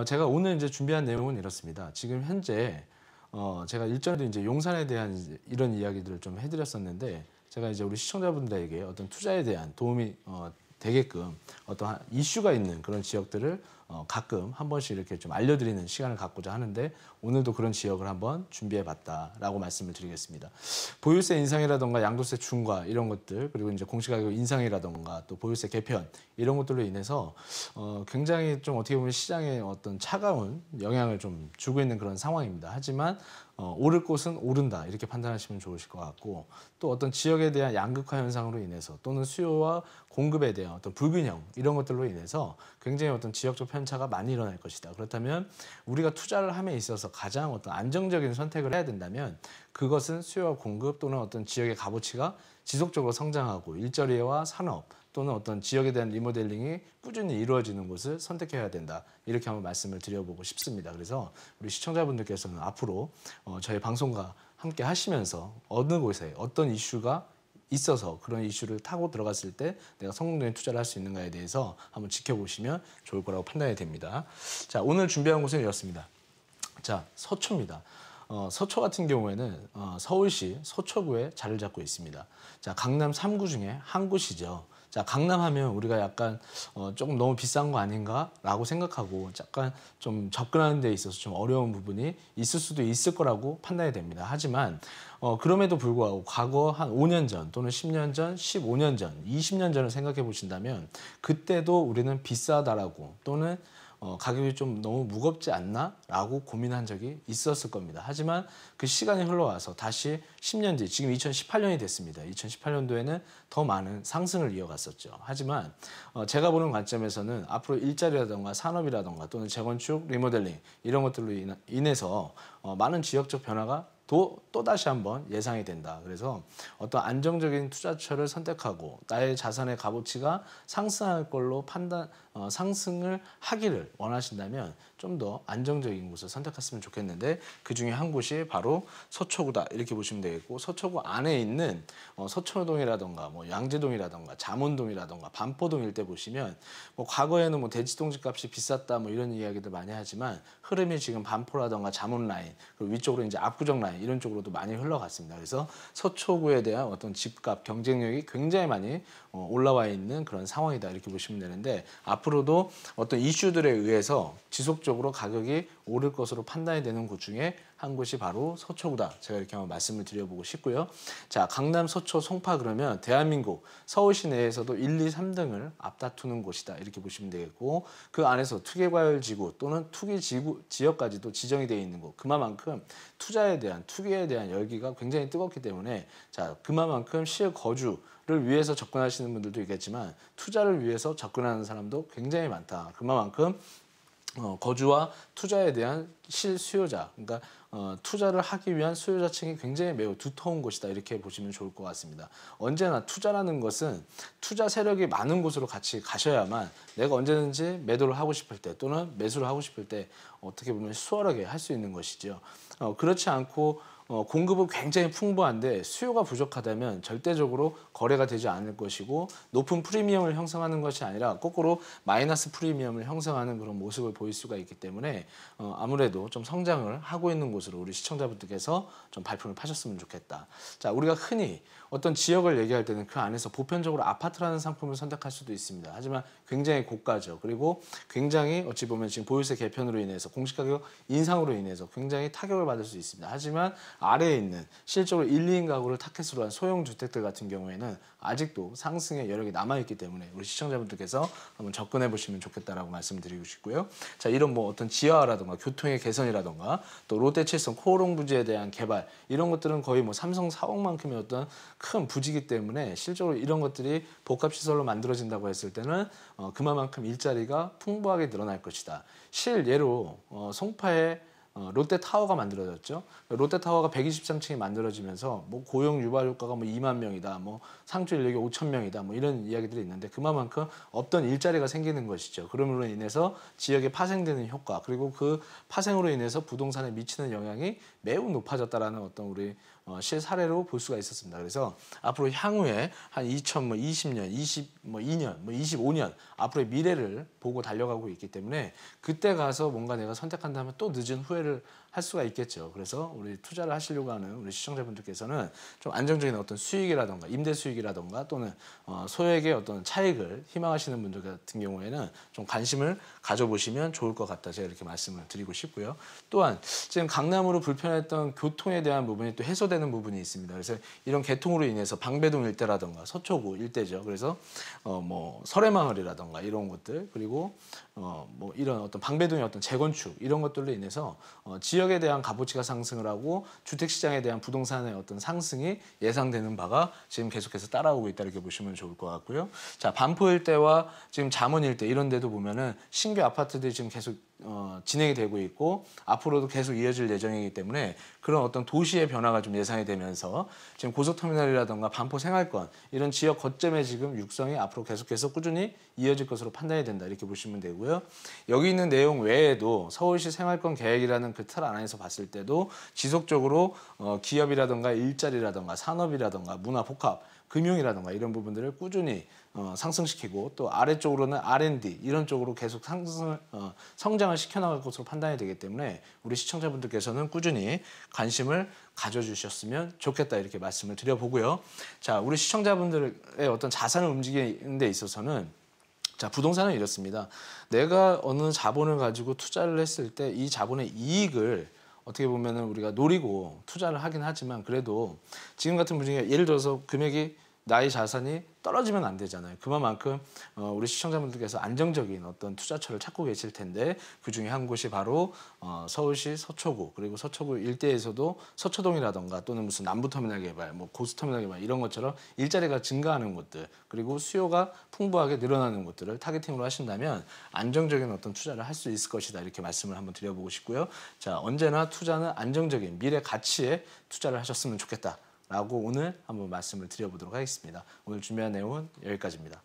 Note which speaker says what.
Speaker 1: 제가 오늘 이제 준비한 내용은 이렇습니다. 지금 현재 제가 일전에도 이제 용산에 대한 이런 이야기들을 좀 해드렸었는데, 제가 이제 우리 시청자분들에게 어떤 투자에 대한 도움이 되게끔 어떤 이슈가 있는 그런 지역들을 가끔 한 번씩 이렇게 좀 알려드리는 시간을 갖고자 하는데, 오늘도 그런 지역을 한번 준비해봤다라고 말씀을 드리겠습니다. 보유세 인상이라던가 양도세 중과 이런 것들, 그리고 이제 공시가격 인상이라던가 또 보유세 개편 이런 것들로 인해서 굉장히 좀 어떻게 보면 시장에 어떤 차가운 영향을 좀 주고 있는 그런 상황입니다. 하지만 오를 곳은 오른다 이렇게 판단하시면 좋으실 것 같고, 또 어떤 지역에 대한 양극화 현상으로 인해서 또는 수요와 공급에 대한 어떤 불균형 이런 것들로 인해서 굉장히 어떤 지역적 편차가 많이 일어날 것이다. 그렇다면 우리가 투자를 함에 있어서 가장 어떤 안정적인 선택을 해야 된다면, 그것은 수요와 공급 또는 어떤 지역의 값어치가 지속적으로 성장하고 일자리와 산업 또는 어떤 지역에 대한 리모델링이 꾸준히 이루어지는 곳을 선택해야 된다. 이렇게 한번 말씀을 드려보고 싶습니다. 그래서 우리 시청자분들께서는 앞으로 저희 방송과 함께 하시면서 어느 곳에 어떤 이슈가 있어서 그런 이슈를 타고 들어갔을 때 내가 성공적인 투자를 할 수 있는가에 대해서 한번 지켜보시면 좋을 거라고 판단이 됩니다. 자, 오늘 준비한 곳은 이렇습니다. 자, 서초입니다. 서초 같은 경우에는 서울시 서초구에 자리를 잡고 있습니다. 자, 강남 3구 중에 한 곳이죠. 자, 강남 하면 우리가 약간 조금 너무 비싼 거 아닌가라고 생각하고 약간 좀 접근하는 데 있어서 좀 어려운 부분이 있을 수도 있을 거라고 판단이 됩니다. 하지만 그럼에도 불구하고 과거 한 5년 전 또는 10년 전, 15년 전, 20년 전을 생각해 보신다면 그때도 우리는 비싸다라고 또는 가격이 좀 너무 무겁지 않나? 라고 고민한 적이 있었을 겁니다. 하지만 그 시간이 흘러와서 다시 10년 뒤, 지금 2018년이 됐습니다. 2018년도에는 더 많은 상승을 이어갔었죠. 하지만 제가 보는 관점에서는 앞으로 일자리라던가 산업이라던가 또는 재건축, 리모델링 이런 것들로 인해서 많은 지역적 변화가 또다시 한번 예상이 된다. 그래서 어떤 안정적인 투자처를 선택하고 나의 자산의 값어치가 상승할 걸로 상승을 하기를 원하신다면 좀 더 안정적인 곳을 선택했으면 좋겠는데, 그 중에 한 곳이 바로 서초구다 이렇게 보시면 되겠고, 서초구 안에 있는 서초동이라던가 뭐 양재동이라던가 잠원동이라던가 반포동 일대 보시면 과거에는 뭐 대지동 집값이 비쌌다 뭐 이런 이야기들 많이 하지만 흐름이 지금 반포라던가 잠원 라인 그리고 위쪽으로 이제 압구정 라인 이런 쪽으로도 많이 흘러갔습니다. 그래서 서초구에 대한 어떤 집값 경쟁력이 굉장히 많이 올라와 있는 그런 상황이다 이렇게 보시면 되는데, 앞으로도 어떤 이슈들에 의해서 지속적으로 가격이 오를 것으로 판단이 되는 곳 중에 한 곳이 바로 서초구다. 제가 이렇게 한번 말씀을 드려보고 싶고요. 자, 강남, 서초, 송파 그러면 대한민국 서울시 내에서도 1, 2, 3등을 앞다투는 곳이다 이렇게 보시면 되겠고, 그 안에서 투기과열지구 또는 투기지구 지역까지도 지정이 되어 있는 곳, 그만큼 투기에 대한 열기가 굉장히 뜨겁기 때문에, 자, 그만큼 실거주를 위해서 접근하시는 분들도 있겠지만 투자를 위해서 접근하는 사람도 굉장히 많다. 그만큼 거주와 투자에 대한 실수요자, 그러니까 투자를 하기 위한 수요자층이 굉장히 매우 두터운 곳이다 이렇게 보시면 좋을 것 같습니다. 언제나 투자라는 것은 투자 세력이 많은 곳으로 같이 가셔야만 내가 언제든지 매도를 하고 싶을 때 또는 매수를 하고 싶을 때 어떻게 보면 수월하게 할 수 있는 것이죠. 그렇지 않고 공급은 굉장히 풍부한데 수요가 부족하다면 절대적으로 거래가 되지 않을 것이고, 높은 프리미엄을 형성하는 것이 아니라 거꾸로 마이너스 프리미엄을 형성하는 그런 모습을 보일 수가 있기 때문에 아무래도 좀 성장을 하고 있는 곳으로 우리 시청자분들께서 좀 발품을 파셨으면 좋겠다. 자, 우리가 흔히 어떤 지역을 얘기할 때는 그 안에서 보편적으로 아파트라는 상품을 선택할 수도 있습니다. 하지만 굉장히 고가죠. 그리고 굉장히 어찌 보면 지금 보유세 개편으로 인해서 공시가격 인상으로 인해서 굉장히 타격을 받을 수 있습니다. 하지만 아래에 있는 실적으로 1, 2인 가구를 타겟으로 한 소형 주택들 같은 경우에는 아직도 상승의 여력이 남아있기 때문에 우리 시청자분들께서 한번 접근해 보시면 좋겠다라고 말씀드리고 싶고요. 자, 이런 뭐 어떤 지하라든가 교통의 개선이라든가 또 롯데칠성 코오롱 부지에 대한 개발 이런 것들은 거의 뭐 삼성 4억만큼의 어떤 큰 부지이기 때문에 실적으로 이런 것들이 복합시설로 만들어진다고 했을 때는 그만큼 일자리가 풍부하게 늘어날 것이다. 실예로 송파에 롯데타워가 만들어졌죠. 롯데타워가 123층이 만들어지면서 뭐 고용 유발 효과가 뭐 2만 명이다, 뭐 상주 인력이 5천 명이다, 뭐 이런 이야기들이 있는데 그만큼 없던 일자리가 생기는 것이죠. 그럼으로 인해서 지역에 파생되는 효과, 그리고 그 파생으로 인해서 부동산에 미치는 영향이 매우 높아졌다라는 어떤 우리 실사례로 볼 수가 있었습니다. 그래서 앞으로 향후에 한 2020년, 22년, 25년 앞으로의 미래를 보고 달려가고 있기 때문에 그때 가서 뭔가 내가 선택한다면 또 늦은 후회를 할 수가 있겠죠. 그래서 우리 투자를 하시려고 하는 우리 시청자분들께서는 좀 안정적인 어떤 수익이라던가 임대 수익이라던가 또는 소액의 어떤 차익을 희망하시는 분들 같은 경우에는 좀 관심을 가져보시면 좋을 것 같다. 제가 이렇게 말씀을 드리고 싶고요. 또한 지금 강남으로 불편했던 교통에 대한 부분이 또 해소되는 부분이 있습니다. 그래서 이런 개통으로 인해서 방배동 일대라던가 서초구 일대죠. 그래서 뭐 설해마을이라던가 이런 것들 그리고 뭐 이런 어떤 방배동의 어떤 재건축 이런 것들로 인해서 지역에 대한 값어치가 상승을 하고 주택시장에 대한 부동산의 어떤 상승이 예상되는 바가 지금 계속해서 따라오고 있다 이렇게 보시면 좋을 것 같고요. 자, 반포 일대와 지금 잠원 일대 이런 데도 보면은 신규 아파트들이 지금 계속 진행이 되고 있고 앞으로도 계속 이어질 예정이기 때문에 그런 어떤 도시의 변화가 좀 예상이 되면서 지금 고속터미널이라던가 반포 생활권 이런 지역 거점의 지금 육성이 앞으로 계속해서 꾸준히 이어질 것으로 판단이 된다 이렇게 보시면 되고요. 여기 있는 내용 외에도 서울시 생활권 계획이라는 그 틀 안에서 봤을 때도 지속적으로 기업이라던가 일자리라던가 산업이라던가 문화 복합 금융이라던가 이런 부분들을 꾸준히 상승시키고 또 아래쪽으로는 R&D 이런 쪽으로 계속 성장을 시켜나갈 것으로 판단이 되기 때문에 우리 시청자분들께서는 꾸준히 관심을 가져주셨으면 좋겠다 이렇게 말씀을 드려보고요. 자, 우리 시청자분들의 어떤 자산을 움직이는 데 있어서는 자, 부동산은 이렇습니다. 내가 어느 자본을 가지고 투자를 했을 때 이 자본의 이익을 어떻게 보면은 우리가 노리고 투자를 하긴 하지만 그래도 지금 같은 분위기가 예를 들어서 금액이 나의 자산이 떨어지면 안 되잖아요. 그만큼 우리 시청자분들께서 안정적인 어떤 투자처를 찾고 계실 텐데 그중에 한 곳이 바로 서울시 서초구 그리고 서초구 일대에서도 서초동이라던가 또는 무슨 남부터미널 개발, 뭐 고수터미널 개발 이런 것처럼 일자리가 증가하는 곳들 그리고 수요가 풍부하게 늘어나는 곳들을 타겟팅으로 하신다면 안정적인 어떤 투자를 할 수 있을 것이다 이렇게 말씀을 한번 드려보고 싶고요. 자, 언제나 투자는 안정적인 미래 가치에 투자를 하셨으면 좋겠다. 라고 오늘 한번 말씀을 드려보도록 하겠습니다. 오늘 준비한 내용은 여기까지입니다.